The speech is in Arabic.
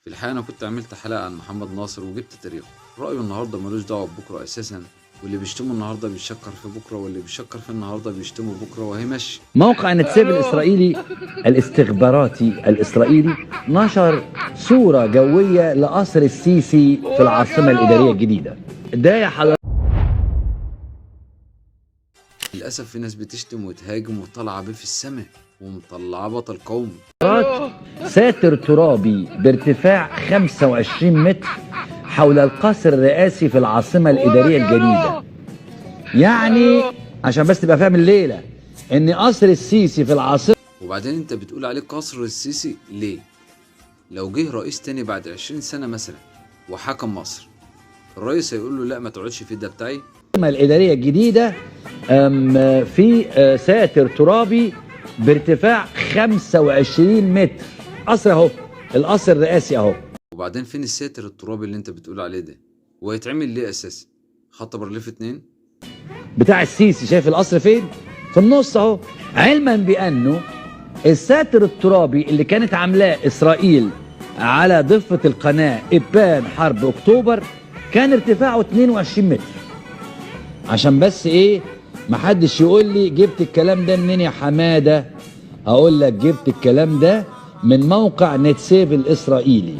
في الحقيقة أنا كنت عملت حلقة عن محمد ناصر وجبت تاريخه. رأيه النهاردة ملوش دعوة ببكرة أساسا، واللي بيشتمه النهاردة بيشكر في بكرة، واللي بيشكر في النهاردة بيشتمه بكرة، وهي ماشي. موقع نتسيب الإسرائيلي الاستخباراتي الإسرائيلي نشر صورة جوية لقصر السيسي في العاصمة الإدارية الجديدة. ده يا حضرتك للأسف في ناس بتشتم وتهاجم وطالعة بيه في السماء ومطلعاه بطل قومي. ساتر ترابي بارتفاع 25 متر حول القصر الرئاسي في العاصمة الإدارية الجديدة. يعني عشان بس تبقى فاهم الليلة إن قصر السيسي في العاصمة. وبعدين أنت بتقول عليه قصر السيسي ليه؟ لو جه رئيس تاني بعد 20 سنة مثلا وحكم مصر، الرئيس هيقول له لا ما تقعدش فيه، ده بتاعي. الإدارية الجديدة في ساتر ترابي بارتفاع 25 متر. قصر اهو، القصر الرئاسي اهو. وبعدين فين الساتر الترابي اللي انت بتقول عليه ده؟ وهيتعمل ليه اساسا؟ خط برليف 2 بتاع السيسي. شايف القصر فين؟ في النص اهو. علما بانه الساتر الترابي اللي كانت عاملاه اسرائيل على ضفة القناة ابان حرب اكتوبر كان ارتفاعه 22 متر. عشان بس ايه محدش يقول لي جبت الكلام ده منين يا حمادة. اقول لك جبت الكلام ده من موقع نتسيب الاسرائيلي.